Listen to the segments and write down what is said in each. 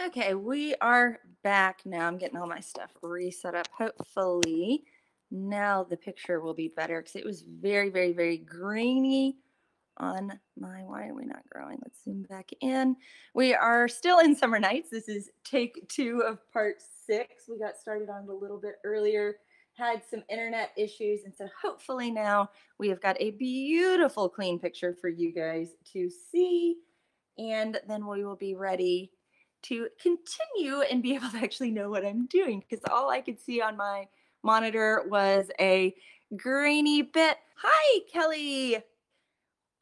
Okay, we are back now. I'm getting all my stuff reset up. Hopefully, now the picture will be better because it was very, very, very grainy on my. Why are we not growing? Let's zoom back in. We are still in summer nights. This is take two of part 6. We got started on it a little bit earlier, had some internet issues, and so hopefully now we have got a beautiful, clean picture for you guys to see. And then we will be ready to continue and be able to actually know what I'm doing because all I could see on my monitor was a grainy bit. Hi, Kelly.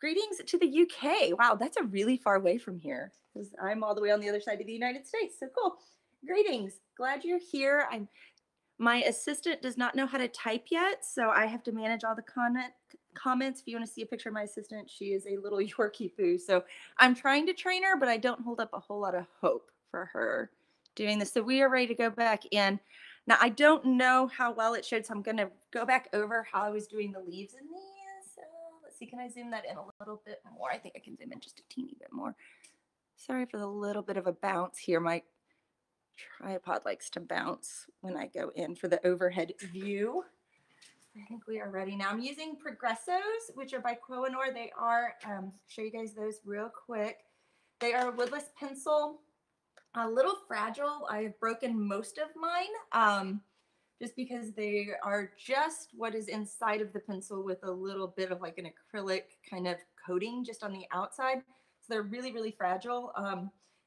Greetings to the UK. Wow, that's a really far away from here because I'm all the way on the other side of the United States. So cool. Greetings. Glad you're here. I'm My assistant does not know how to type yet, so I have to manage all the comments. If you want to see a picture of my assistant, she is a little Yorkie poo. So I'm trying to train her, but I don't hold up a whole lot of hope for her doing this. So we are ready to go back in. Now I don't know how well it showed, so I'm gonna go back over how I was doing the leaves in these. Let's see, can I zoom that in a little bit more? I think I can zoom in just a teeny bit more. Sorry for the little bit of a bounce here. My tripod likes to bounce when I go in for the overhead view. I think we are ready now. I'm using Progressos, which are by Kohinoor. They are, show you guys those real quick. They are a woodless pencil, a little fragile. I have broken most of mine just because they are just what is inside of the pencil with a little bit of like an acrylic kind of coating just on the outside. So they're really, really fragile.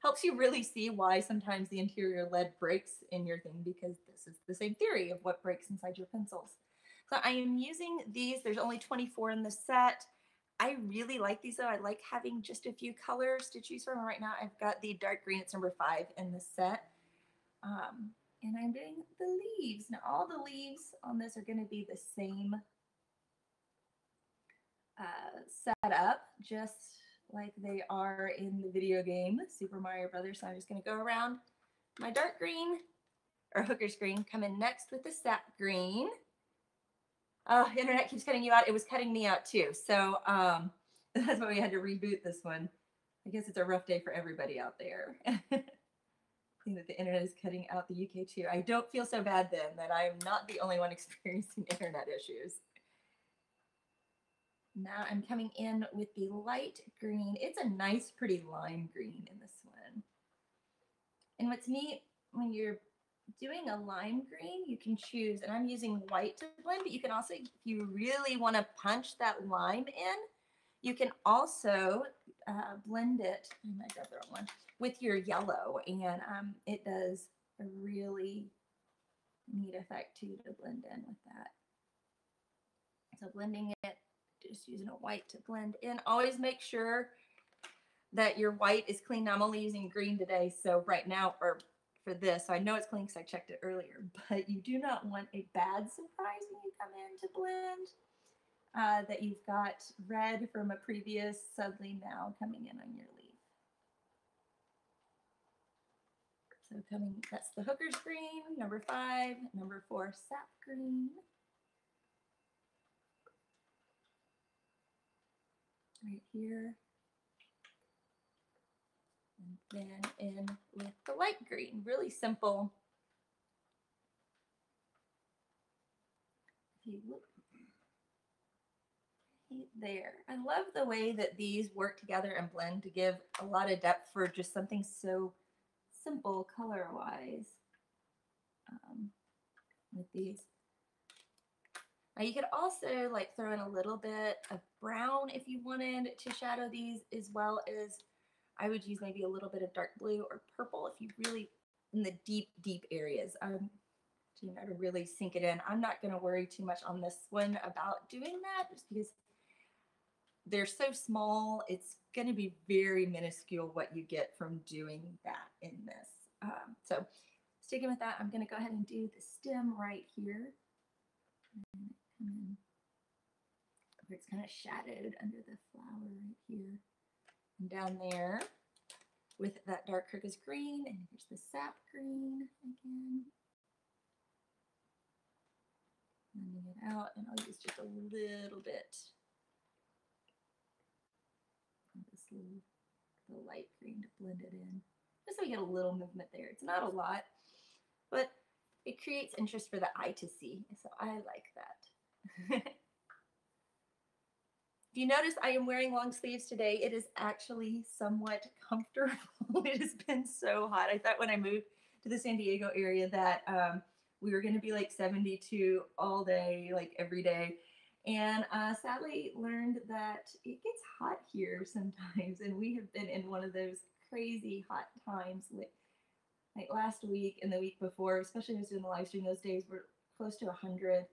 Helps you really see why sometimes the interior lead breaks in your thing because this is the same theory of what breaks inside your pencils. So I am using these. There's only 24 in the set. I really like these though. I like having just a few colors to choose from. Right now I've got the dark green. It's number 5 in the set. And I'm doing the leaves. Now all the leaves on this are going to be the same setup, just like they are in the video game Super Mario Brothers. So I'm just going to go around my dark green or hooker's green, come in next with the sap green. Internet keeps cutting you out. It was cutting me out too. So that's why we had to reboot this one. I guess it's a rough day for everybody out there. I think that the internet is cutting out the UK too. I don't feel so bad then that I'm not the only one experiencing internet issues. Now I'm coming in with the light green. It's a nice, pretty lime green in this one. And what's neat when you're doing a lime green, you can choose, and I'm using white to blend, but you can also, if you really want to punch that lime in, you can also blend it, I might grab the wrong one, with your yellow, and it does a really neat effect too to blend in with that. So blending it, just using a white to blend in. Always make sure that your white is clean. Now I'm only using green today, so right now, or for this, so I know it's clean because I checked it earlier, but you do not want a bad surprise when you come in to blend. That you've got red from a previous suddenly now coming in on your leaf. So that's the hooker's green, number 5, number 4, sap green. Right here. And then in with the light green, really simple. If you look there, I love the way that these work together and blend to give a lot of depth for just something so simple color-wise with these. Now you could also like throw in a little bit of brown if you wanted to shadow these, as well as I would use maybe a little bit of dark blue or purple if you really in the deep, deep areas. To really sink it in. I'm not going to worry too much on this one about doing that just because they're so small. It's going to be very minuscule what you get from doing that in this. So sticking with that, I'm going to go ahead and do the stem right here. Where it's kind of shadowed under the flower right here. And down there with that dark crocus green, and here's the sap green again. Blending it out, and I'll use just a little bit of this the light green to blend it in. just so we get a little movement there. It's not a lot, but it creates interest for the eye to see. So I like that. If you notice, I am wearing long sleeves today. It is actually somewhat comfortable. It has been so hot. I thought when I moved to the San Diego area that we were going to be like 72 all day, like every day. And sadly learned that it gets hot here sometimes. And we have been in one of those crazy hot times like last week and the week before, especially when I was doing the live stream, those days were close to 100.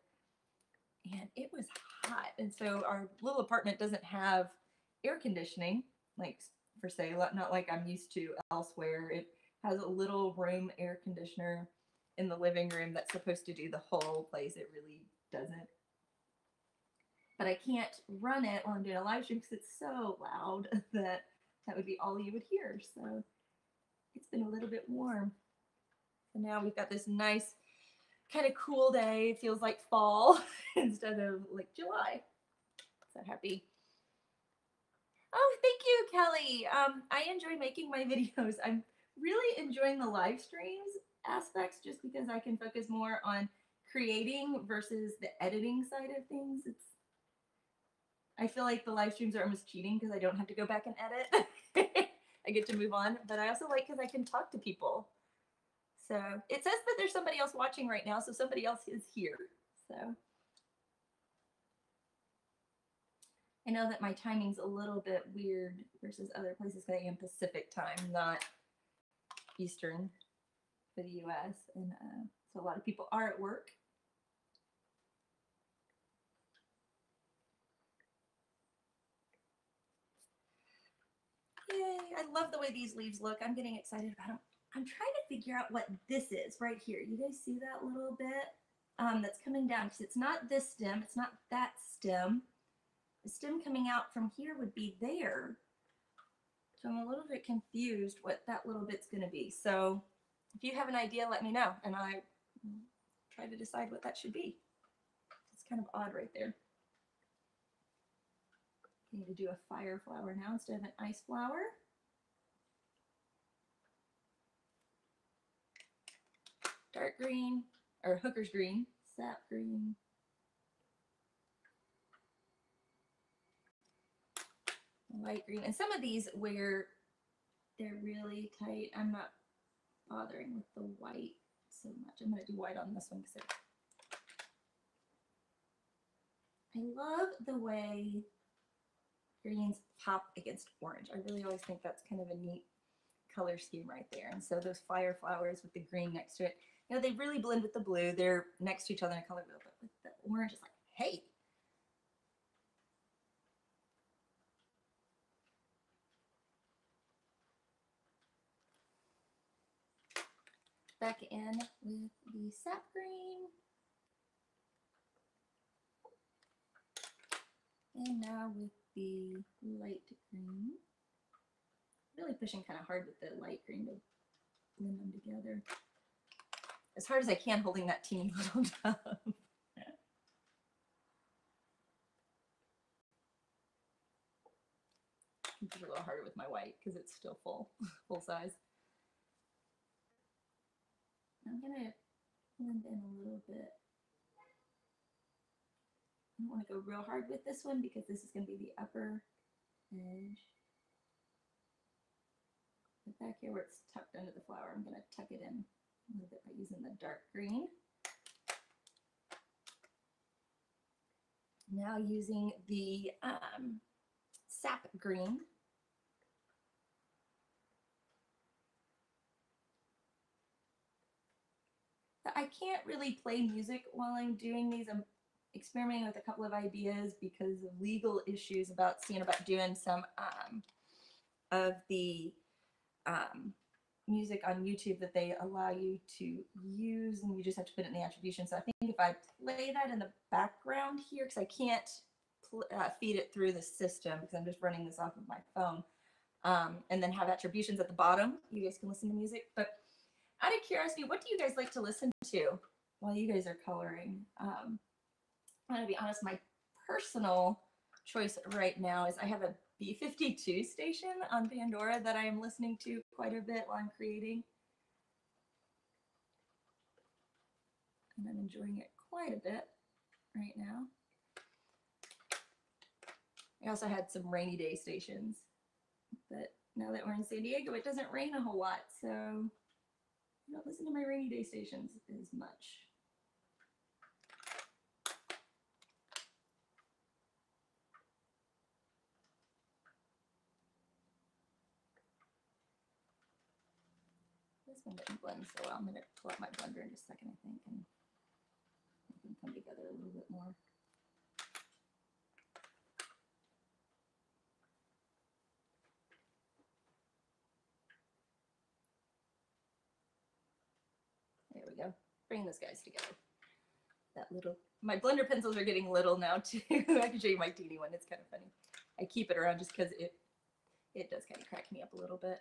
And it was hot. And so our little apartment doesn't have air conditioning, like for say, not like I'm used to elsewhere. It has a little room air conditioner in the living room that's supposed to do the whole place. It really doesn't. But I can't run it while I'm doing a live stream because it's so loud that that would be all you would hear. So it's been a little bit warm. So now we've got this nice kind of cool day. It feels like fall instead of like July. So happy. Oh, thank you, Kelly. I enjoy making my videos. I'm really enjoying the live streams aspects just because I can focus more on creating versus the editing side of things. I feel like the live streams are almost cheating because I don't have to go back and edit. I get to move on, but I also like because I can talk to people. So it says that there's somebody else watching right now, so somebody else is here. So I know that my timing's a little bit weird versus other places because I am Pacific time, not Eastern for the US. And so a lot of people are at work. Yay, I love the way these leaves look. I'm getting excited about them. I'm trying to figure out what this is right here. You guys see that little bit that's coming down? Because it's not this stem, it's not that stem. The stem coming out from here would be there. So I'm a little bit confused what that little bit's going to be. So if you have an idea, let me know, and I try to decide what that should be. It's kind of odd right there. I need to do a fire flower now instead of an ice flower. Dark green, or hooker's green, sap green. Light green. And some of these where they're really tight, I'm not bothering with the white so much. I'm going to do white on this one because I love the way greens pop against orange. I really always think that's kind of a neat color scheme right there. And so those fire flowers with the green next to it, you know, they really blend with the blue. They're next to each other in a color wheel, but with the orange, it's like, hey. Back in with the sap green. And now with the light green. Really pushing kind of hard with the light green to blend them together. As hard as I can holding that teeny little tub. It's a little harder with my white because it's still full size. I'm gonna blend in a little bit. I don't want to go real hard with this one because this is going to be the upper edge. But back here where it's tucked under the flower, I'm going to tuck it in a little bit by using the dark green. Now using the sap green. I can't really play music while I'm doing these. I'm experimenting with a couple of ideas because of legal issues about seeing about doing some of the music on YouTube that they allow you to use, and you just have to put it in the attribution. So I think if I play that in the background here, because I can't feed it through the system because I'm just running this off of my phone, and then have attributions at the bottom, you guys can listen to music. But out of curiosity, what do you guys like to listen to while you guys are coloring? I'm going to be honest, my personal choice right now is I have a B-52 station on Pandora that I am listening to quite a bit while I'm creating. And I'm enjoying it quite a bit right now. I also had some rainy day stations, but now that we're in San Diego, it doesn't rain a whole lot, so I don't listen to my rainy day stations as much. This one didn't blend so well. I'm going to pull out my blender in just a second, I think, and it can come together a little bit more. There we go. Bring those guys together. That little, my blender pencils are getting little now too. I can show you my teeny one. It's kind of funny. I keep it around just because it does kind of crack me up a little bit.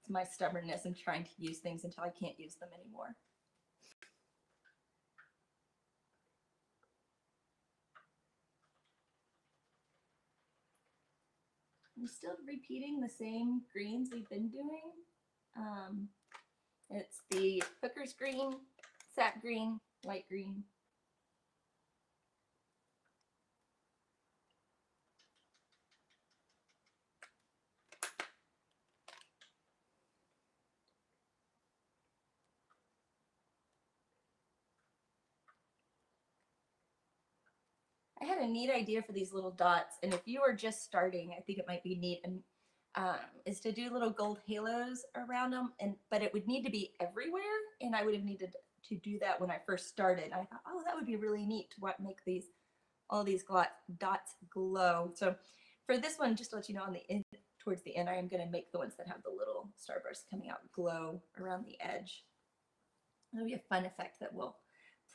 It's my stubbornness and trying to use things until I can't use them anymore. I'm still repeating the same greens we've been doing. It's the hooker's green, sap green, light green. I had a neat idea for these little dots, and if you are just starting, I think it might be neat, and is to do little gold halos around them, but it would need to be everywhere, and I would have needed to do that when I first started. I thought, oh, that would be really neat to make all these dots glow. So for this one, just to let you know, on the end, towards the end, I am going to make the ones that have the little starbursts coming out glow around the edge. It'll be a fun effect that we'll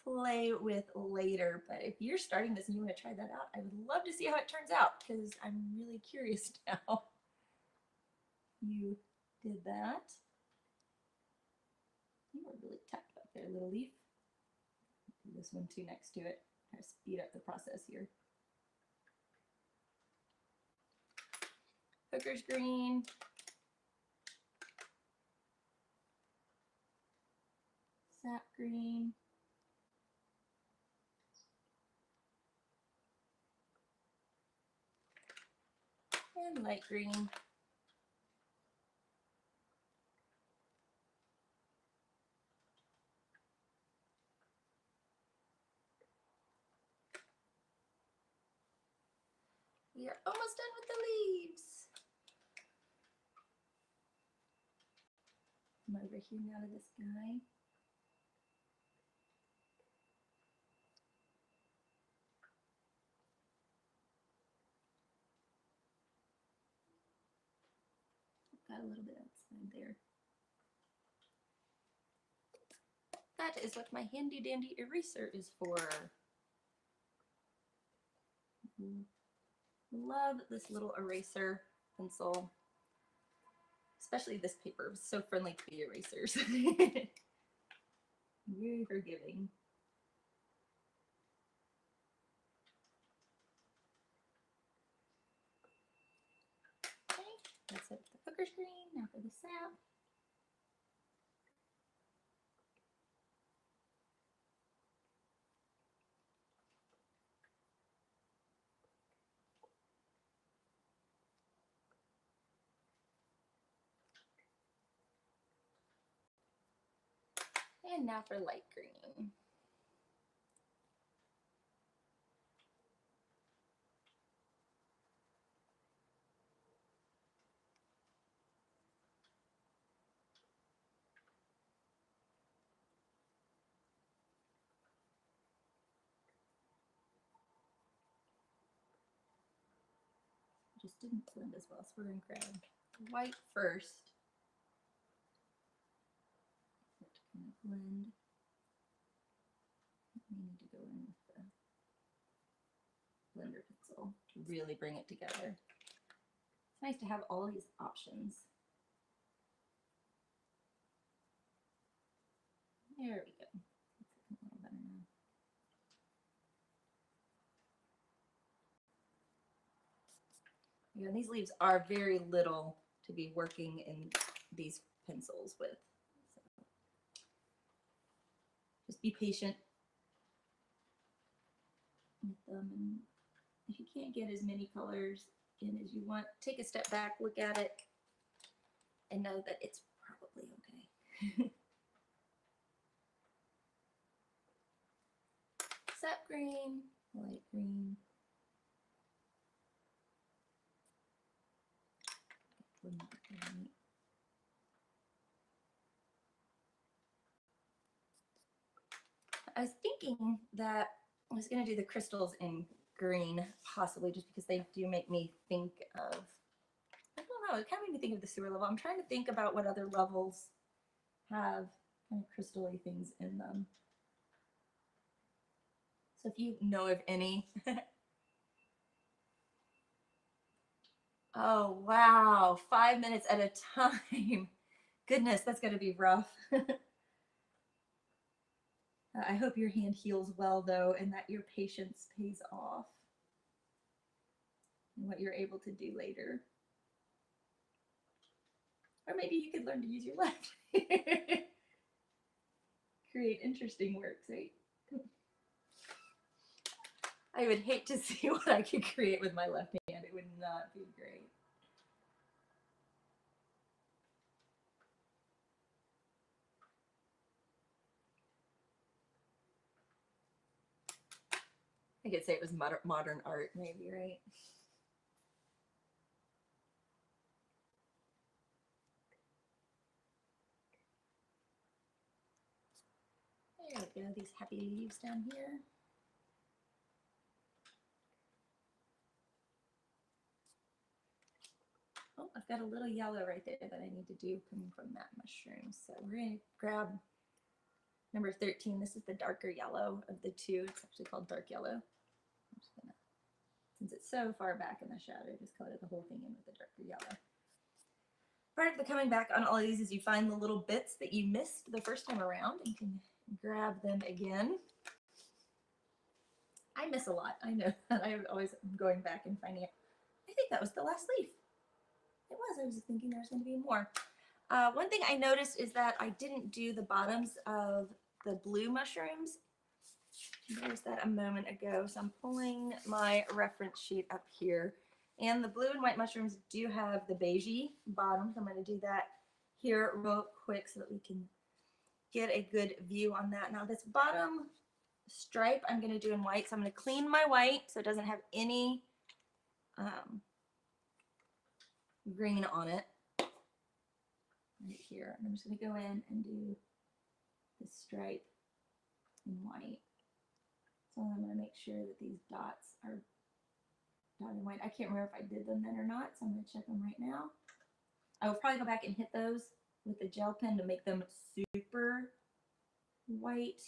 play with later, but if you're starting this and you want to try that out, I would love to see how it turns out because I'm really curious now. You did that. You were really tucked up there, little leaf. Do this one too next to it. Try to speed up the process here. Hooker's green. Sap green. And light green. We are almost done with the leaves. I'm over here now to this guy. Got a little bit outside there. That is what my handy dandy eraser is for. Love this little eraser pencil, especially this paper. It's so friendly to the erasers. Very forgiving. Okay, that's it. The hooker's green. Now for the sap. And now for light green. Just didn't blend as well, so we're going to grab white first. To kind of blend. We need to go in with the blender pencil to really bring it together. It's nice to have all these options. There we go. It's looking a little better now. Yeah, and these leaves are very little to be working in these pencils with. So just be patient with them, and if you can't get as many colors in as you want, take a step back, look at it, and know that it's probably okay. Sap green, light green. I was thinking that I was going to do the crystals in green, possibly just because they do make me think of, I don't know, it kind of made me think of the sewer level. I'm trying to think about what other levels have kind of crystal-y things in them. So if you know of any. Oh, wow. 5 minutes at a time. Goodness, that's going to be rough. I hope your hand heals well, though, and that your patience pays off and what you're able to do later. Or maybe you could learn to use your left. Create interesting works, right? I would hate to see what I could create with my left hand. It would not be great. I could say it was modern art, maybe, right? There we go, these happy leaves down here. Oh, I've got a little yellow right there that I need to do coming from that mushroom. So we're going to grab number 13. This is the darker yellow of the two. It's actually called dark yellow. I'm just gonna, since it's so far back in the shadow, just color the whole thing in with the darker yellow. Part of the coming back on all of these is you find the little bits that you missed the first time around and can grab them again. I miss a lot. I know that. I'm always going back and finding it. I think that was the last leaf. It was. I was thinking there was going to be more. One thing I noticed is that I didn't do the bottoms of the blue mushrooms. I noticed that a moment ago. So I'm pulling my reference sheet up here. And the blue and white mushrooms do have the beigey bottoms. I'm going to do that here real quick so that we can get a good view on that. Now this bottom stripe I'm going to do in white. So I'm going to clean my white so it doesn't have any green on it. Right here. And I'm just going to go in and do the stripe in white. So I'm going to make sure that these dots are dotted in white. I can't remember if I did them then or not, so I'm going to check them right now. I will probably go back and hit those with the gel pen to make them super white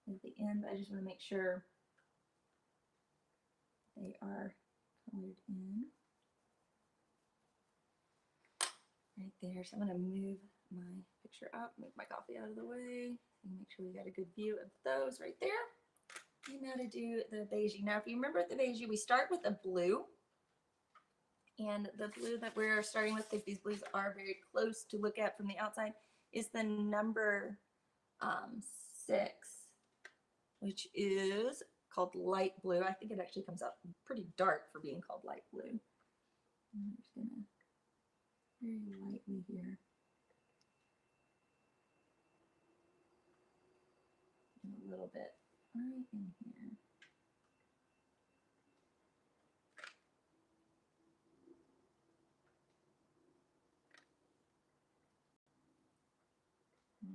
at the end, but I just want to make sure they are colored in. Right there. So I'm going to move my picture up, move my coffee out of the way, and make sure we got a good view of those right there. And now to do the beige. Now, if you remember at the beige, we start with a blue. And the blue that we're starting with, if these blues are very close to look at from the outside, is the number 6, which is called light blue. I think it actually comes out pretty dark for being called light blue. I'm just going to very lightly here. And a little bit right in here.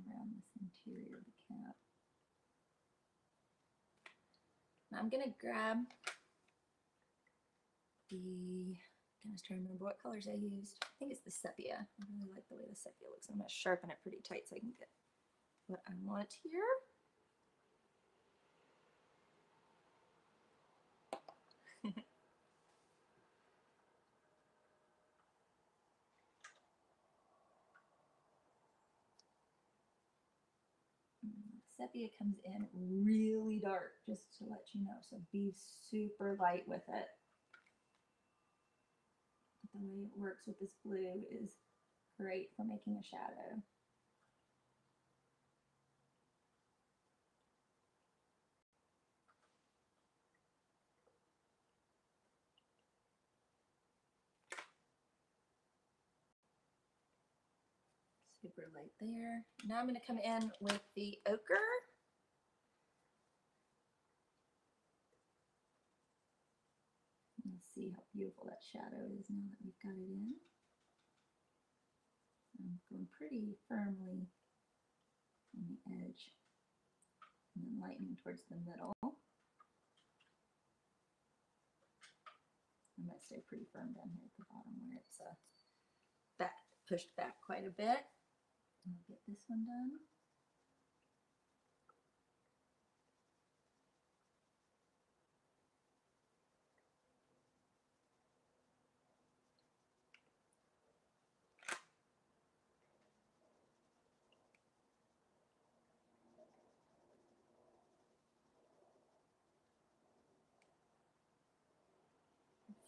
Around this interior of the cap. Now I'm going to grab the, I'm just trying to remember what colors I used. I think it's the sepia. I really like the way the sepia looks. I'm going to sharpen it pretty tight so I can get what I want here. Sepia comes in really dark, just to let you know, so be super light with it. the way it works with this blue is great for making a shadow. Super light there. Now I'm going to come in with the ochre. Let's see how beautiful that shadow is now that we've got it in. I'm going pretty firmly on the edge and then lightening towards the middle. I might stay pretty firm down here at the bottom where it's pushed back quite a bit. I'll get this one done.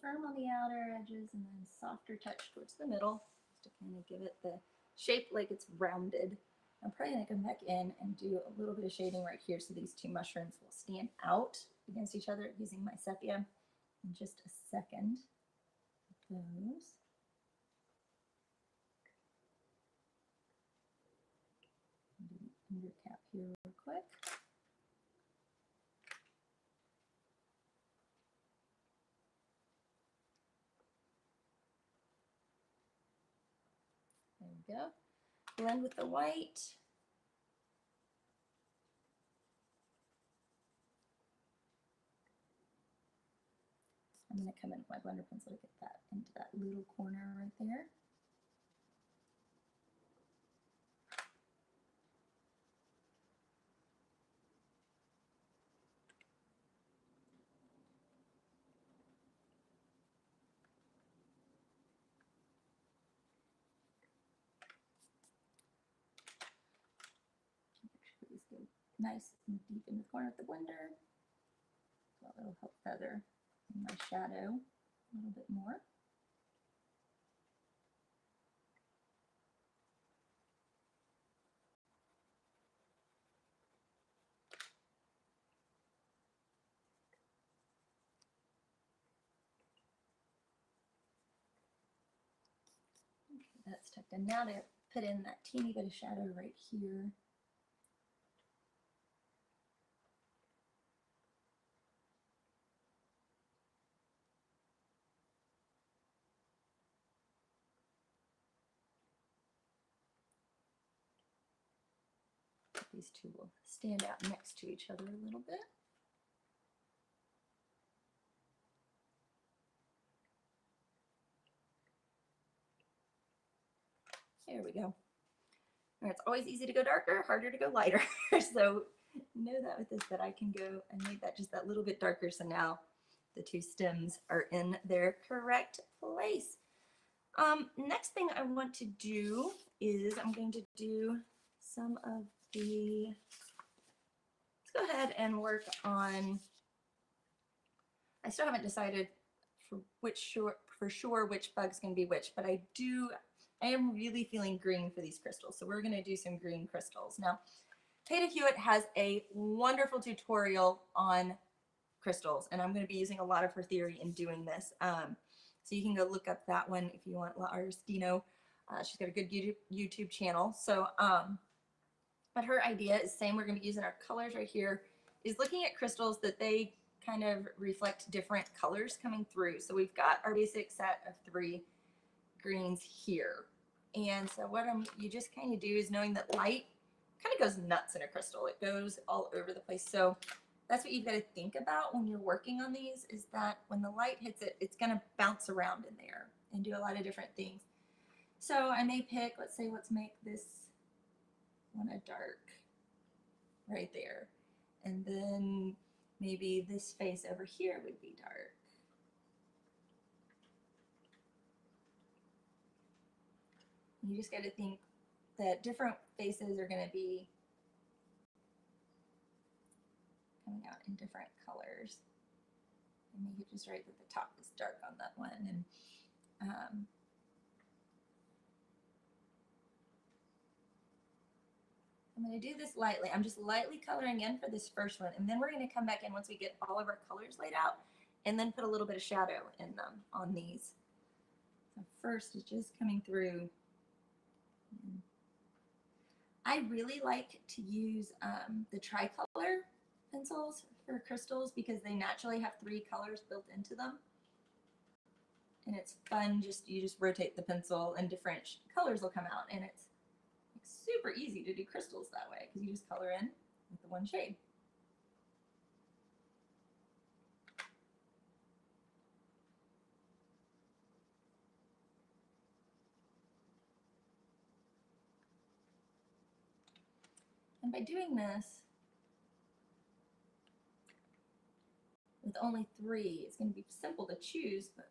Firm on the outer edges and then softer touch towards the middle, just to kind of give it the shape like it's rounded. I'm probably going to come back in and do a little bit of shading right here so these two mushrooms will stand out against each other using my sepia in just a second. Those. Do the under cap here real quick. There we go. Blend with the white. I'm going to come in with my blender pencil to get that into that little corner right there. These go nice and deep in the corner of the blender. So it'll help feather in my shadow a little bit more. Okay, that's tucked in. Now to put in that teeny bit of shadow right here. These two will stand out next to each other a little bit. There we go. And it's always easy to go darker, harder to go lighter. So know that with this, that I can go and make that just that little bit darker. So now the two stems are in their correct place. Next thing I want to do is I'm going to do some of the, let's go ahead and work on, I still haven't decided for sure which bug's going to be which, but I am really feeling green for these crystals. So we're going to do some green crystals. Now, Peta Hewitt has a wonderful tutorial on crystals, and I'm going to be using a lot of her theory in doing this. So you can go look up that one if you want. La Aristino, she's got a good YouTube channel. So, but her idea is same. We're going to be using our colors right here. Is looking at crystals that they kind of reflect different colors coming through. So we've got our basic set of 3 greens here. And so what you just kind of do is knowing that light kind of goes nuts in a crystal. It goes all over the place. So that's what you've got to think about when you're working on these, is that when the light hits it, it's going to bounce around in there and do a lot of different things. So I may pick, let's make this one a dark right there. And then maybe this face over here would be dark. You just got to think that different faces are going to be coming out in different colors. And make it just right that the top is dark on that one. And Um, I'm going to do this lightly. I'm just lightly coloring in for this first one, and then we're going to come back in once we get all of our colors laid out, and then put a little bit of shadow in them on these. So first is just coming through. I really like to use the tricolor pencils for crystals because they naturally have 3 colors built into them. And it's fun, you just rotate the pencil and different colors will come out, and it's super easy to do crystals that way because you just color in with the one shade. And by doing this with only 3, it's going to be simple to choose, but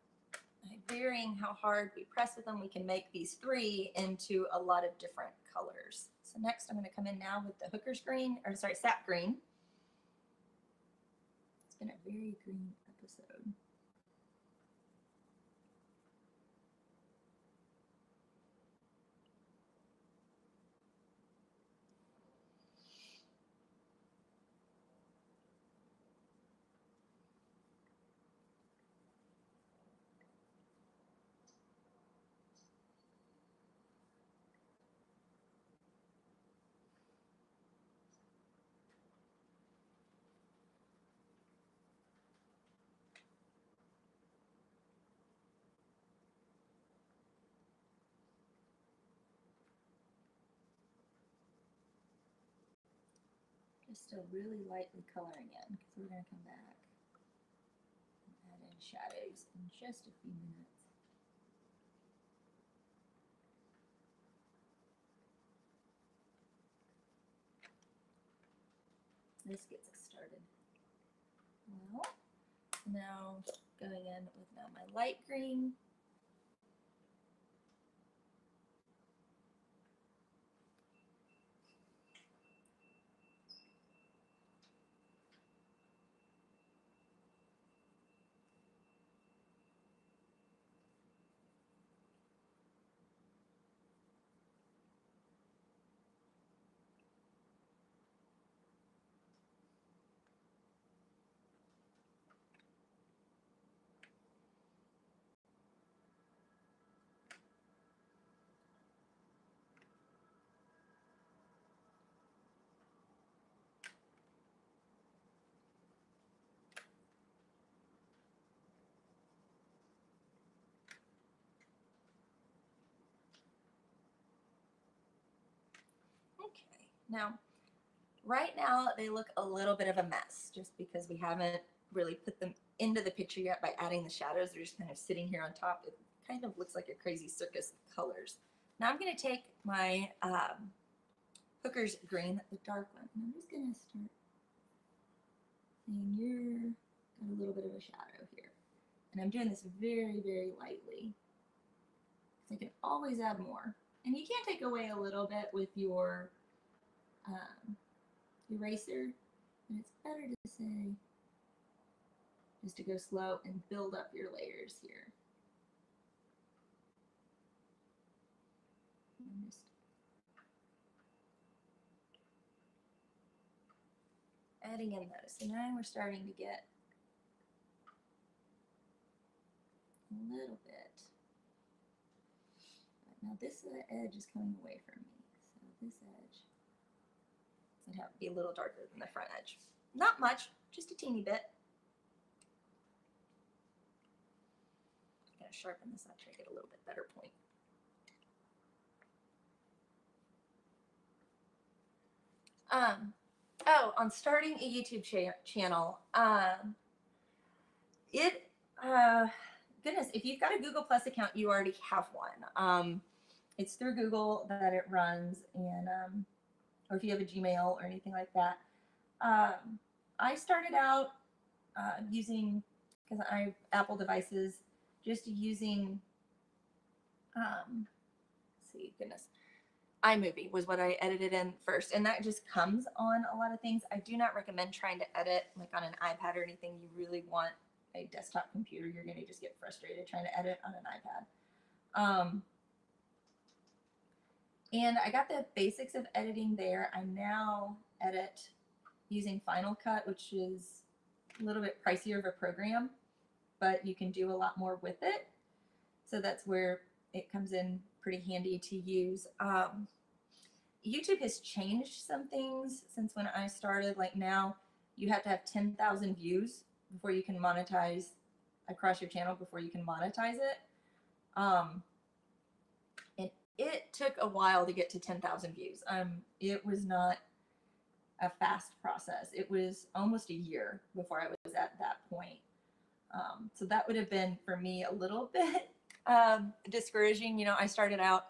by varying how hard we press with them, we can make these 3 into a lot of different colors. So next I'm going to come in now with the hooker's green, or sorry, sap green. It's been a very green episode. Just still really lightly coloring in because we're going to come back and add in shadows in just a few minutes. This gets us started. Well, now going in with now my light green. Okay, now, right now they look a little bit of a mess just because we haven't really put them into the picture yet by adding the shadows. They're just kind of sitting here on top. It kind of looks like a crazy circus of colors. Now I'm going to take my hooker's green, the dark one, and I'm just going to start saying you're got a little bit of a shadow here. And I'm doing this very, very lightly. So I can always add more. And you can take away a little bit with your eraser, but it's better to say just to go slow and build up your layers here. I'm just adding in those. So now we're starting to get a little bit. But now this edge is coming away from me. So this edge would have to be a little darker than the front edge. Not much, just a teeny bit. I'm going to sharpen this up to get a little bit better point. On starting a YouTube channel, goodness, if you've got a Google Plus account, you already have one. It's through Google that it runs, and or if you have a Gmail or anything like that. I started out using, because I have Apple devices, just using, let's see, goodness, iMovie was what I edited in first, and that just comes on a lot of things. I do not recommend trying to edit like on an iPad or anything. You really want a desktop computer. You're going to just get frustrated trying to edit on an iPad. Um, and I got the basics of editing there. I now edit using Final Cut, which is a little bit pricier of a program, but you can do a lot more with it. So that's where it comes in pretty handy to use. YouTube has changed some things since when I started. Like now, you have to have 10,000 views before you can monetize across your channel before you can monetize it. And it took a while to get to 10,000 views. It was not a fast process. It was almost a year before I was at that point. So that would have been for me a little bit discouraging. You know, I started out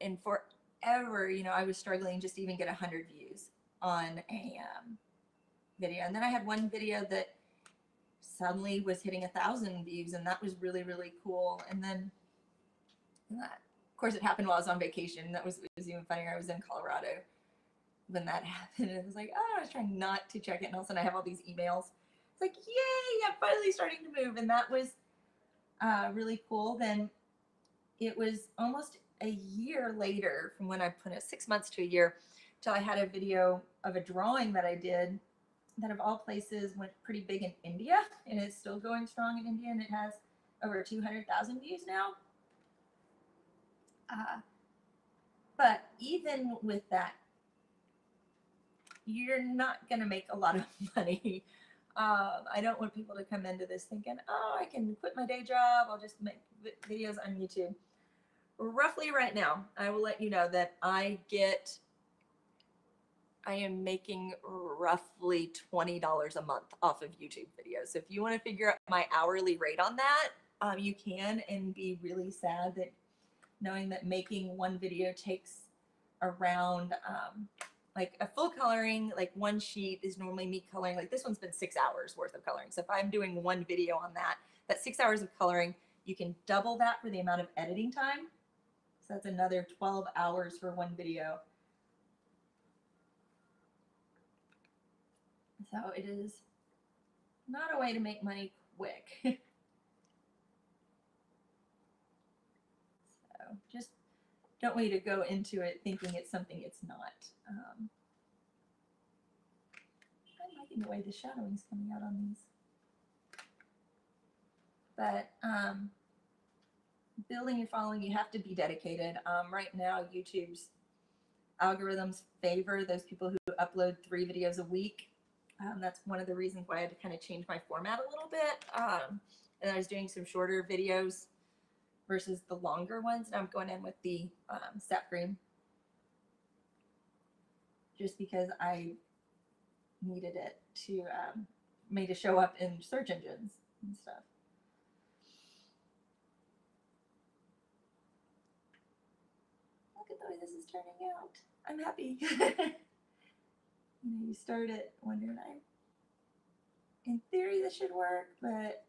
and forever, you know, I was struggling just to even get 100 views on a video. And then I had one video that suddenly was hitting 1,000 views, and that was really, really cool. And then, of course, it happened while I was on vacation. That was, it was even funnier. I was in Colorado when that happened. And it was like, oh, I was trying not to check it. And all of a sudden I have all these emails. It's like, yay, I'm finally starting to move. And that was really cool. Then it was almost a year later from when I put it, 6 months to a year, till I had a video of a drawing that I did that of all places went pretty big in India, and it's still going strong in India, and it has over 200,000 views now. But even with that, you're not going to make a lot of money. I don't want people to come into this thinking, oh, I can quit my day job, I'll just make videos on YouTube. Roughly right now, I will let you know that I am making roughly $20 a month off of YouTube videos. So if you want to figure out my hourly rate on that, you can, and be really sad that knowing that making one video takes around like a full coloring, like one sheet is normally me coloring, like this one's been 6 hours worth of coloring. So if I'm doing one video on that, that's 6 hours of coloring, you can double that for the amount of editing time. So that's another 12 hours for one video. So it is not a way to make money quick. So just don't want you to go into it thinking it's something it's not. I'm liking the way the shadowing's coming out on these. But building your following, you have to be dedicated. Right now, YouTube's algorithms favor those people who upload 3 videos a week. That's one of the reasons why I had to kind of change my format a little bit. And I was doing some shorter videos versus the longer ones. And I'm going in with the sap green just because I needed it to me to show up in search engines and stuff. Look at the way this is turning out. I'm happy. You start it wondering, in theory this should work, but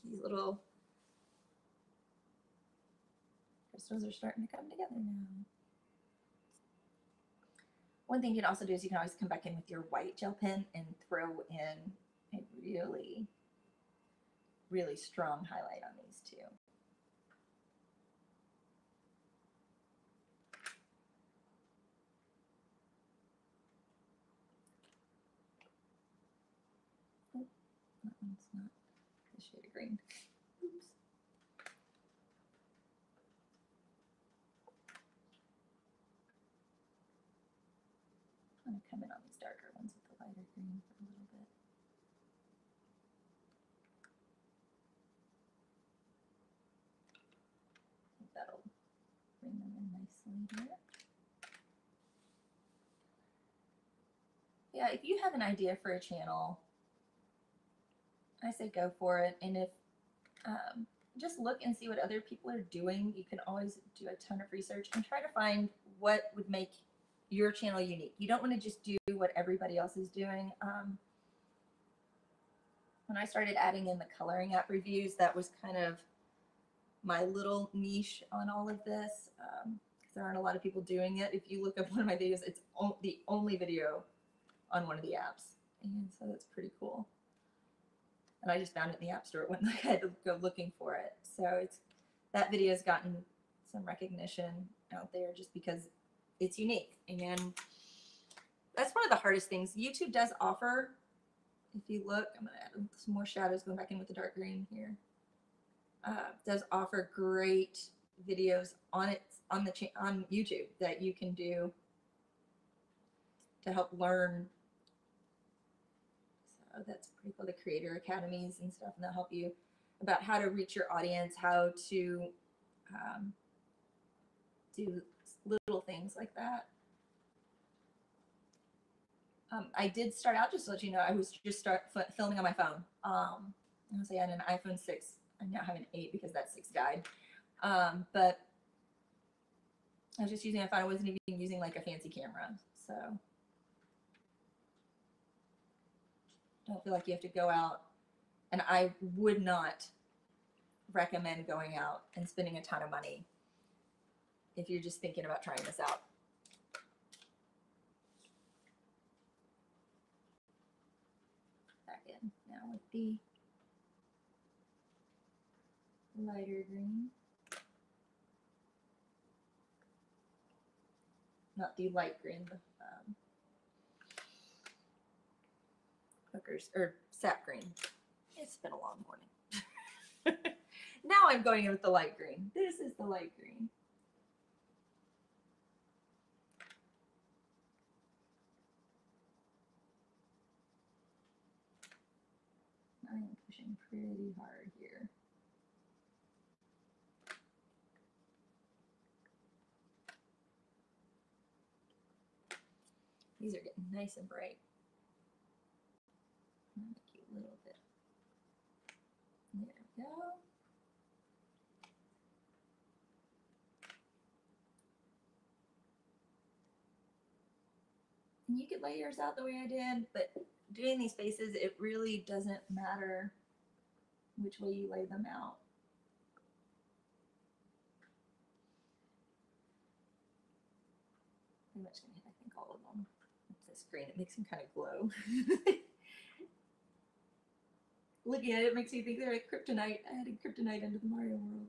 these little crystals are starting to come together now. One thing you can also do is you can always come back in with your white gel pen and throw in a really, really strong highlight on these too. Oh, that one's not the shade of green. Oops. I'm going to come in on these darker ones with the lighter green for a little bit. I think that'll bring them in nicely here. Yeah, if you have an idea for a channel, I say go for it. And if just look and see what other people are doing. You can always do a ton of research and try to find what would make your channel unique. You don't want to just do what everybody else is doing. When I started adding in the coloring app reviews, that was kind of my little niche on all of this, because there aren't a lot of people doing it. If you look up one of my videos, it's the only video on one of the apps, and so that's pretty cool. and I just found it in the App Store. It went like I had to go looking for it. So that video has gotten some recognition out there just because it's unique. And that's one of the hardest things. YouTube does offer, if you look, I'm going to add some more shadows going back in with the dark green here. Does offer great videos on YouTube that you can do to help learn. So that's pretty cool. The creator academies and stuff, and they'll help you about how to reach your audience, how to do little things like that. I did start out, just to let you know, I was just filming on my phone. I had an iPhone 6. I now have an 8 because that 6 died. But I was just using my phone. I wasn't even using like a fancy camera. So don't feel like you have to go out. And I would not recommend going out and spending a ton of money if you're just thinking about trying this out. Back in now with the lighter green. Not the light green, the hookers, or sap green. It's been a long morning. Now I'm going in with the light green. This is the light green. I am pushing pretty hard here. These are getting nice and bright. I'll make you a little bit. There we go. And you could lay yours out the way I did, but doing these faces, it really doesn't matter which way you lay them out. Pretty much gonna hit, I think, all of them. It's this green, it makes them kind of glow. Looking at it makes me think they're like kryptonite. I added kryptonite into the Mario world.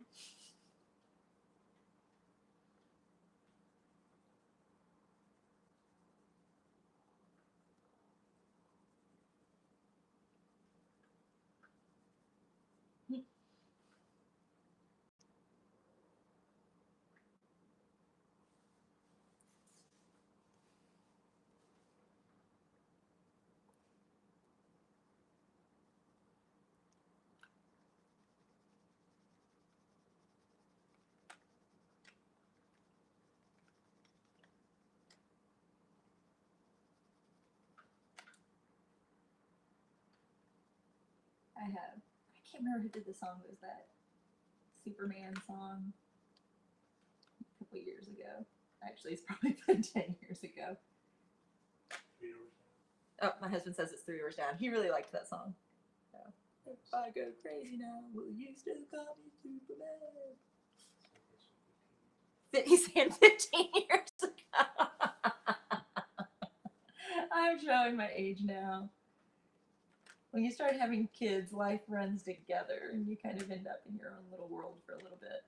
I can't remember who did the song. It was that Superman song a couple years ago. Actually, it's probably been 10 years ago. Oh, my husband says it's 3 Doors Down. He really liked that song. So, if I go crazy now, will you still call me Superman? He's saying 15 years ago. I'm showing my age now. When you start having kids, life runs together and you kind of end up in your own little world for a little bit.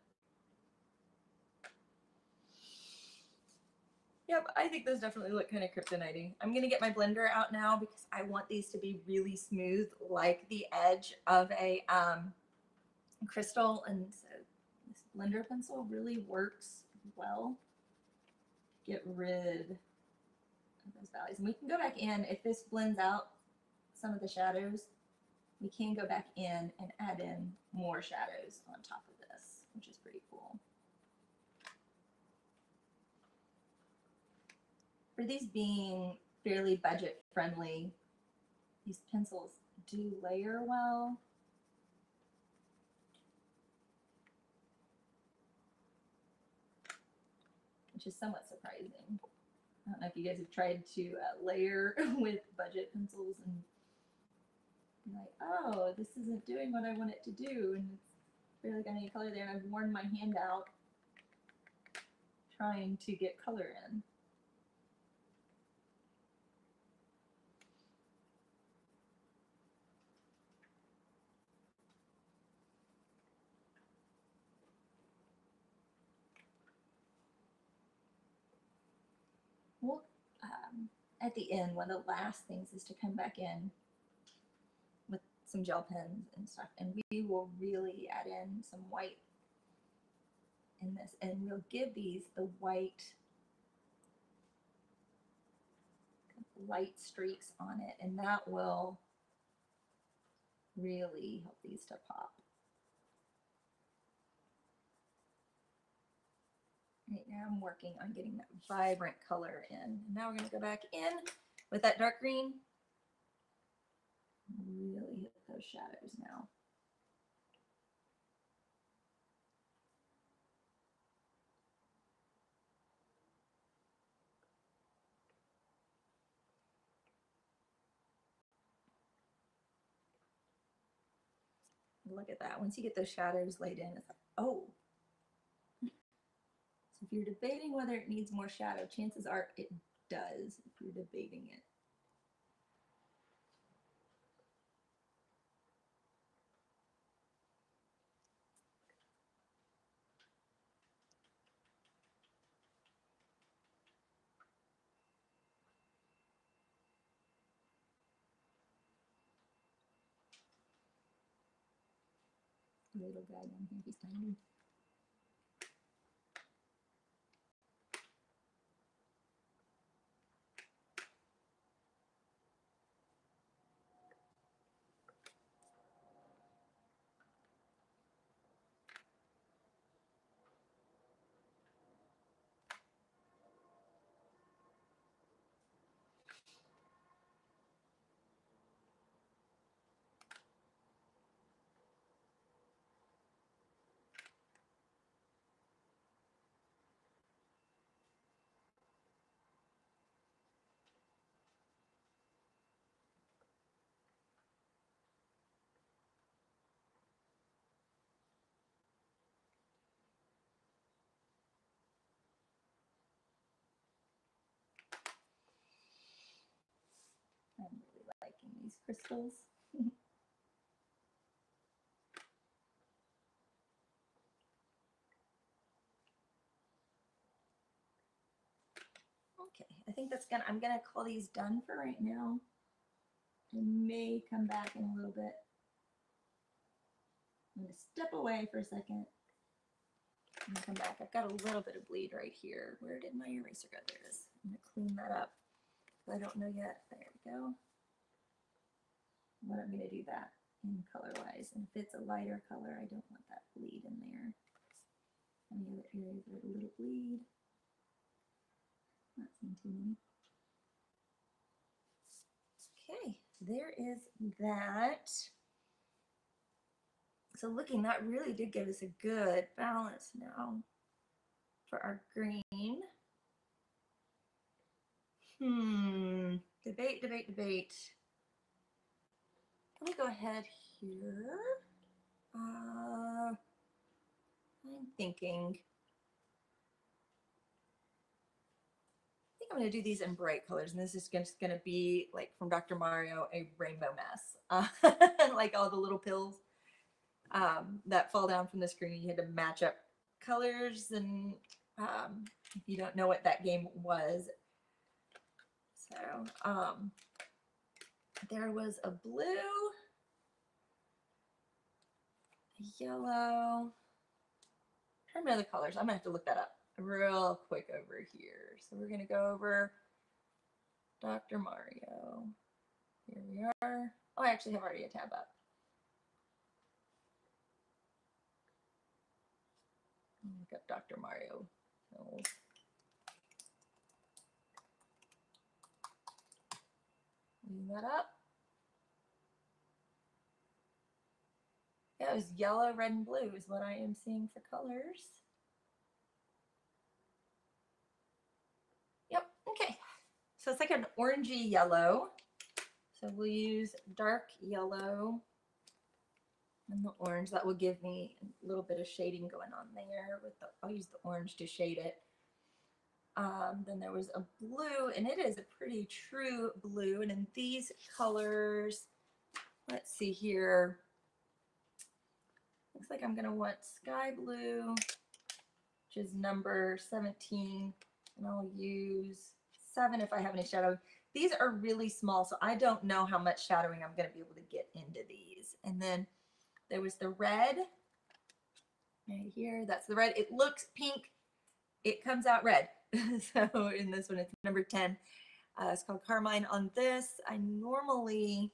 Yep, I think those definitely look kind of kryptonite-y. I'm going to get my blender out now because I want these to be really smooth, like the edge of a crystal. And so this blender pencil really works well. Get rid of those valleys. And we can go back in, if this blends out some of the shadows, we can go back in and add in more shadows on top of this, which is pretty cool. For these being fairly budget friendly, these pencils do layer well. Which is somewhat surprising. I don't know if you guys have tried to layer with budget pencils and be like, oh, this isn't doing what I want it to do, and it's barely got any color there, and I've worn my hand out trying to get color in. at the end, one of the last things is to come back in with some gel pens and stuff, and we will really add in some white in this, and we'll give these the white light streaks on it, and that will really help these to pop. Right now I'm working on getting that vibrant color in. Now we're going to go back in with that dark green. Really hit those shadows now. Look at that. Once you get those shadows laid in, it's like, oh. So if you're debating whether it needs more shadow, chances are it does if you're debating it. Little guy down here, he's tiny. I'm really liking these crystals. Okay, I think I'm gonna call these done for right now. I may come back in a little bit. I'm gonna step away for a second and come back. I've got a little bit of bleed right here. Where did my eraser go? There it is. I'm gonna clean that up. I don't know yet. There we go. What I'm gonna do that in color-wise. And if it's a lighter color, I don't want that bleed in there. Any other areas with a little bleed? Not seeing too many. Okay, there is that. So looking, that really did give us a good balance now for our green. Debate, debate, debate. Let me go ahead here. I'm thinking. I think I'm going to do these in bright colors, and this is just going to be like from Dr. Mario, a rainbow mess, like all the little pills that fall down from the screen. You had to match up colors, and if you don't know what that game was, so there was a blue, a yellow. I don't know the colors. I'm gonna have to look that up real quick over here. So we're gonna go over Dr. Mario. Here we are. Oh, I actually have already a tab up. Look up Dr. Mario. Clean that up. Yeah, it was yellow, red, and blue is what I am seeing for colors. Yep, okay. So it's like an orangey yellow. So we'll use dark yellow and the orange. That will give me a little bit of shading going on there. I'll use the orange to shade it. Then there was a blue, and it is a pretty true blue. And in these colors, let's see here. Looks like I'm going to want sky blue, which is number 17. And I'll use 7 if I have any shadow. these are really small, so I don't know how much shadowing I'm going to be able to get into these. And then there was the red right here. That's the red. It looks pink. It comes out red. So in this one, it's number 10. It's called Carmine. On this, I normally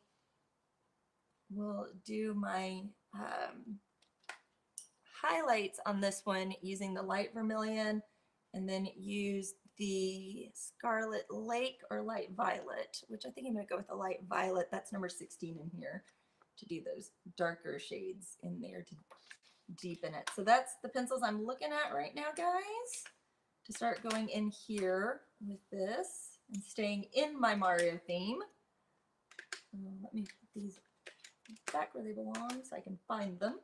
will do my highlights on this one using the light vermilion, and then use the Scarlet Lake or light violet, which I think I'm going to go with the light violet. That's number 16 in here, to do those darker shades in there to deepen it. So that's the pencils I'm looking at right now, guys, to start going in here with this and staying in my Mario theme. Let me put these back where they belong so I can find them.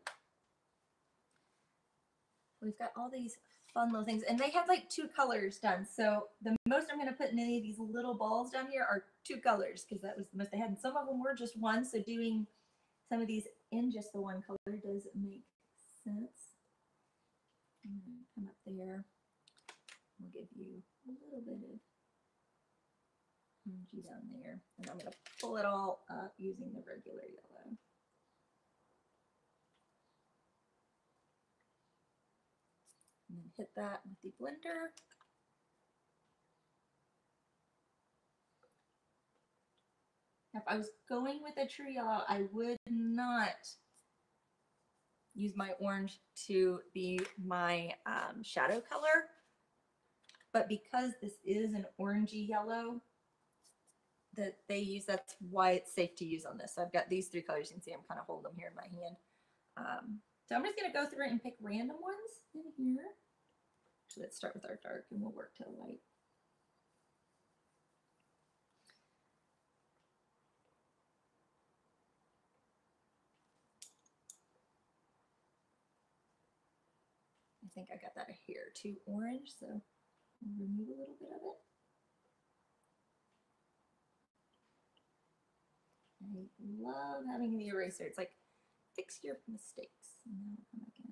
We've got all these fun little things, and they have like 2 colors done. So the most I'm going to put in any of these little balls down here are 2 colors, because that was the most they had, and some of them were just 1. So doing some of these in just the 1 color does make sense. I'm going to come up there. We'll give you a little bit of energy down there, and I'm going to pull it all up using the regular yellow. And then hit that with the blender. If I was going with a true yellow, I would not use my orange to be my shadow color. But because this is an orangey yellow that they use, that's why it's safe to use on this. So I've got these 3 colors. You can see I'm kind of holding them here in my hand. So I'm just going to go through and pick random ones in here. So let's start with our dark, and we'll work to light. I think I got that here too orange, so I'll remove a little bit of it. I love having the eraser. It's like, fix your mistakes. And now I'll come back in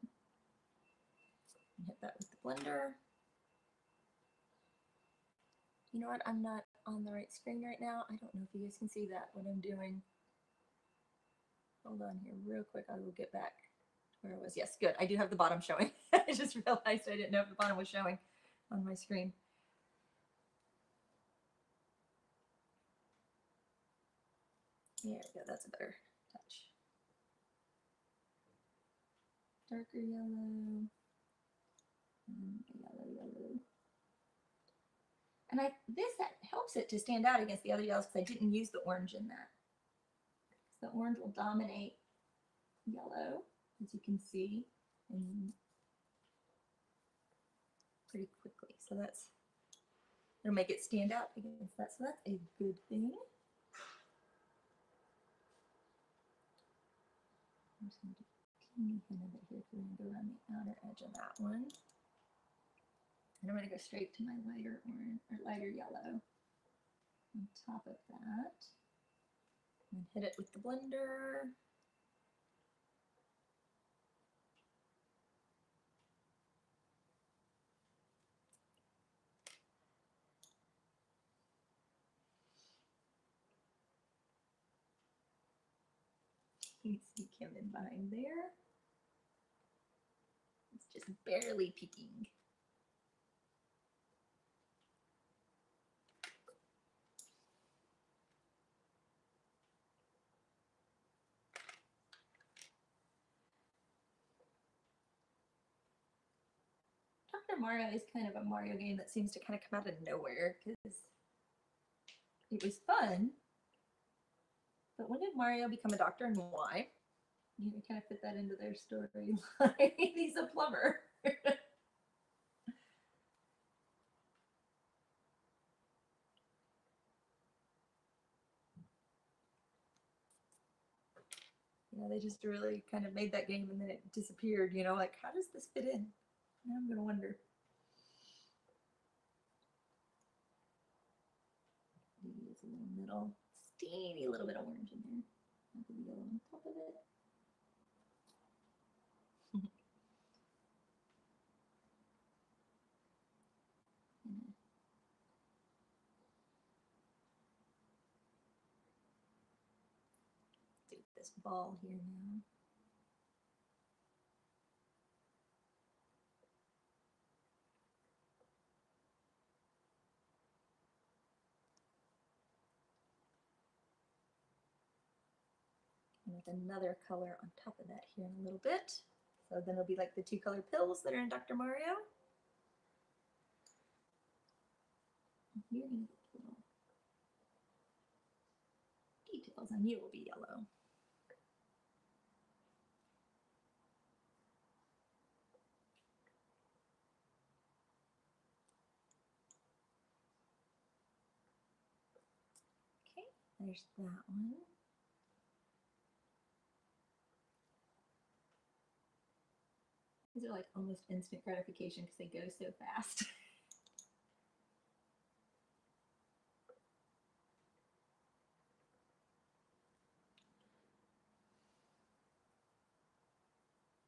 and hit that with the blender. You know what? I'm not on the right screen right now. I don't know if you guys can see that, what I'm doing. Hold on here real quick. I will get back to where I was. Yes, good. I do have the bottom showing. I just realized I didn't know if the bottom was showing on my screen. There we go. That's a better touch. Darker yellow. And yellow. And this helps it to stand out against the other yellows, because I didn't use the orange in that. The orange will dominate yellow, as you can see, and pretty quickly. So it'll make it stand out against that. So that's a good thing. I'm just going to do a teeny hint of it here, because we're going to go around the outer edge of that one. And I'm going to go straight to my lighter orange or lighter yellow on top of that. And hit it with the blender. You can see Kim in behind there. It's just barely peeking. Dr. Mario is kind of a Mario game that seems to kind of come out of nowhere, because it was fun. But when did Mario become a doctor, and why? You can kind of fit that into their storyline. He's a plumber. They just really kind of made that game, and then it disappeared. Like, how does this fit in? Now I'm going to wonder. Use a little middle, steamy little bit of orange in there. I'll put the yellow on top of it. this ball here now. And with another color on top of that here in a little bit. So then it'll be like the 2-color pills that are in Dr. Mario. You're gonna get little details, and you will be yellow. Okay, there's that one. These are like almost instant gratification because they go so fast.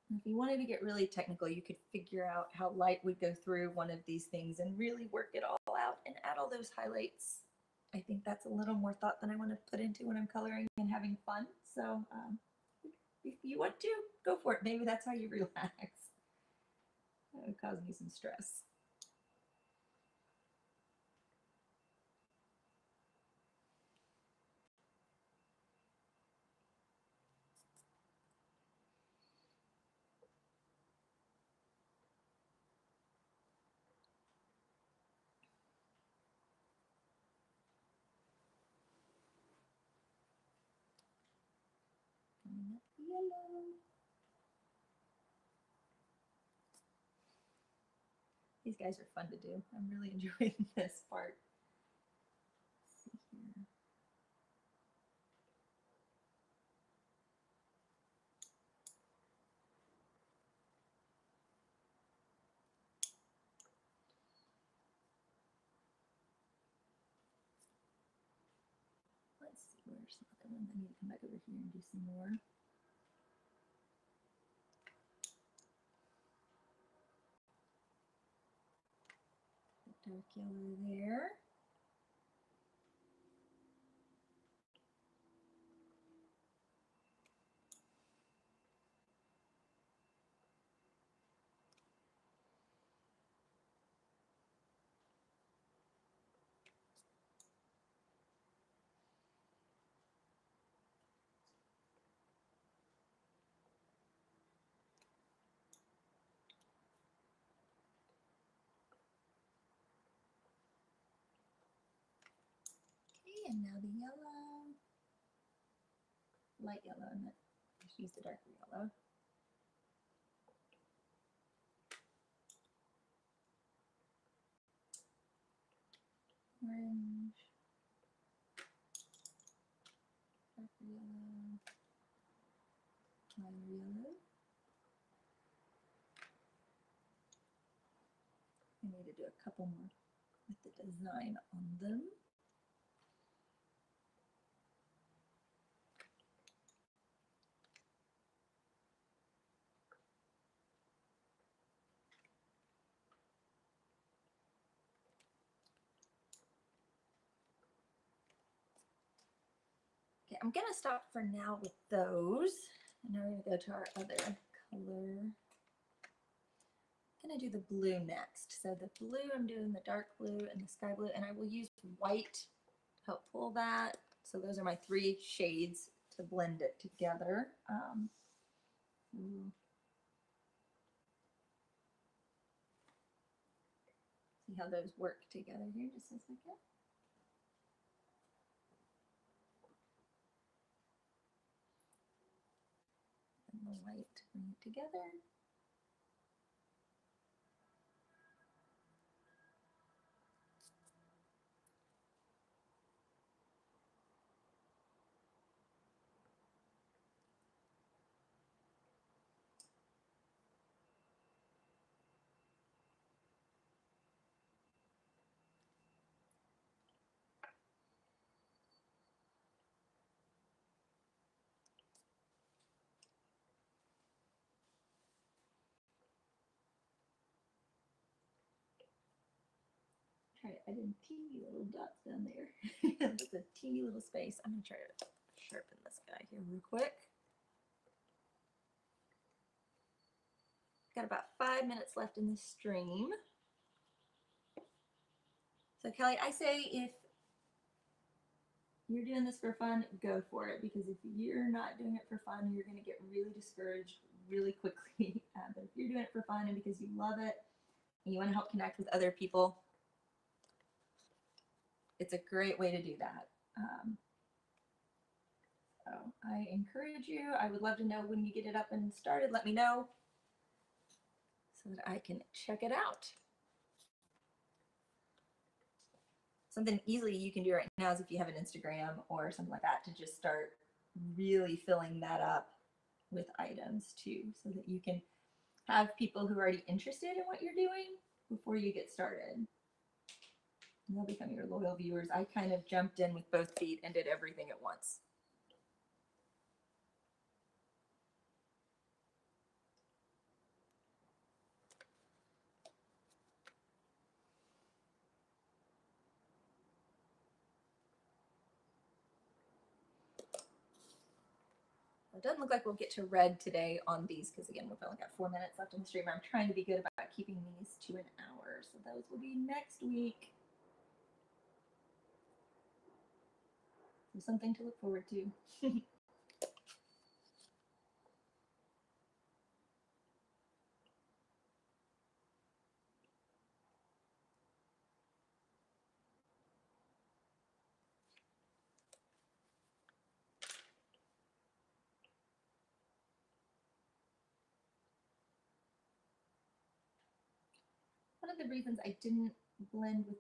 If you wanted to get really technical, you could figure out how light would go through one of these things and really work it all out and add all those highlights. I think that's a little more thought than I want to put into when I'm coloring and having fun. So if you want to, go for it. Maybe that's how you relax. That would cause me some stress. Coming up yellow. These guys are fun to do. I'm really enjoying this part. Let's see here. Let's see, where's the other one? I need to come back over here and do some more. The dark yellow there. Okay, and now the yellow. Light yellow, and just use the darker yellow. Orange. Darker yellow. Lighter yellow. I need to do a couple more with the design on them. Okay, I'm gonna stop for now with those. And now we're gonna go to our other color. I'm gonna do the blue next. So the blue, I'm doing the dark blue and the sky blue, and I will use white to help pull that. So those are my 3 shades to blend it together. See how those work together here, just a second. And the white to bring it together. Try it. I did teeny little dots down there. That's a teeny little space. I'm gonna try to sharpen this guy here real quick. Got about 5 minutes left in this stream. So Kelly, I say if you're doing this for fun, go for it, because if you're not doing it for fun, you're going to get really discouraged really quickly. But if you're doing it for fun and because you love it and you want to help connect with other people, it's a great way to do that. So I encourage you. I would love to know when you get it up and started. Let me know so that I can check it out. Something easily you can do right now is if you have an Instagram or something like that, to just start really filling that up with items too, so that you can have people who are already interested in what you're doing before you get started. And they'll become your loyal viewers. I kind of jumped in with both feet and did everything at once. It doesn't look like we'll get to red today on these, because again, we've only got 4 minutes left in the stream. I'm trying to be good about keeping these to an hour, so those will be next week. So something to look forward to. One of the reasons I didn't blend with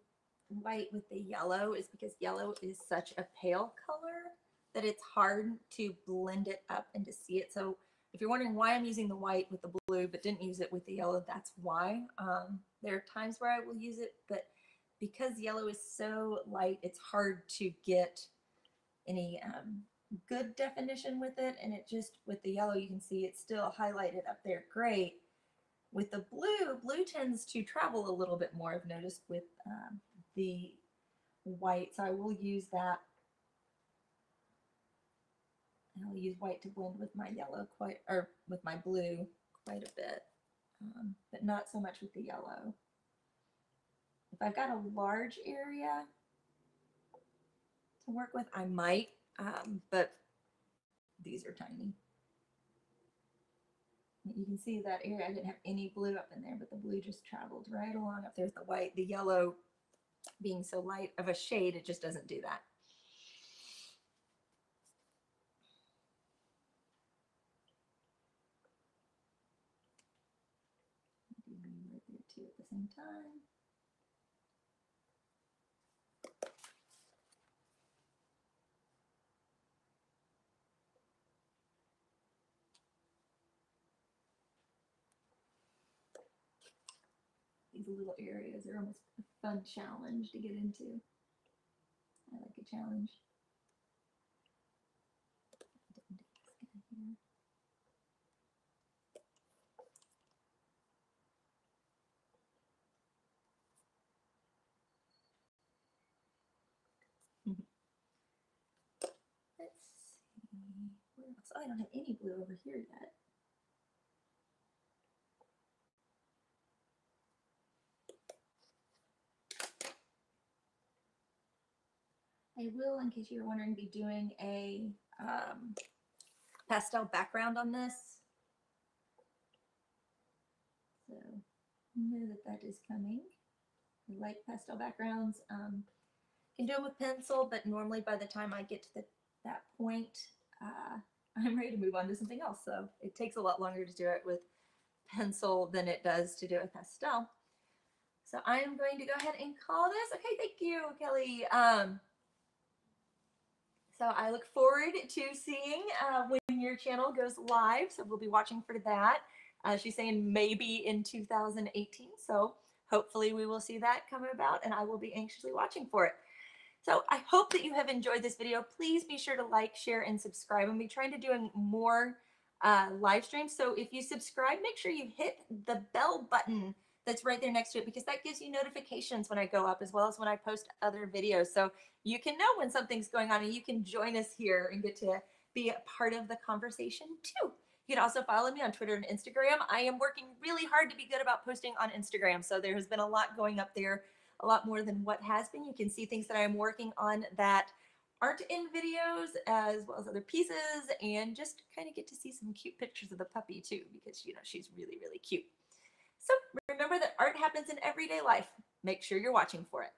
white with the yellow is because yellow is such a pale color that it's hard to blend it up and to see it. So if you're wondering why I'm using the white with the blue but didn't use it with the yellow, that's why. There are times where I will use it, but because yellow is so light, it's hard to get any good definition with it. And it just, with the yellow, you can see it's still highlighted up there great. With the blue tends to travel a little bit more, I've noticed, with the white. So I will use that. I'll use white to blend with my yellow or with my blue quite a bit, but not so much with the yellow. If I've got a large area to work with, I might, but these are tiny. You can see that area, I didn't have any blue up in there, but the blue just traveled right along up there with the white. The yellow, being so light of a shade, it just doesn't do that. Do right there too at the same time. These little areas are almost a fun challenge to get into. I like a challenge. Let's see, where else? Oh, I don't have any blue over here yet. I will, in case you were wondering, be doing a pastel background on this. So know that that is coming. I like pastel backgrounds. Can do them with pencil, but normally by the time I get to that point, I'm ready to move on to something else. So it takes a lot longer to do it with pencil than it does to do it with pastel. So I am going to go ahead and call this. Okay, thank you, Kelly. So I look forward to seeing when your channel goes live. So we'll be watching for that. She's saying maybe in 2018. So hopefully we will see that come about, and I will be anxiously watching for it. So I hope that you have enjoyed this video. Please be sure to like, share, and subscribe. I'm be trying to do more live streams. So if you subscribe, make sure you hit the bell button that's right there next to it, because that gives you notifications when I go up, as well as when I post other videos. So you can know when something's going on, and you can join us here and get to be a part of the conversation too. You can also follow me on Twitter and Instagram. I am working really hard to be good about posting on Instagram. So there has been a lot going up there, a lot more than what has been. You can see things that I'm working on that aren't in videos, as well as other pieces, and just kind of get to see some cute pictures of the puppy too, because she's really, really cute. So remember that art happens in everyday life. Make sure you're watching for it.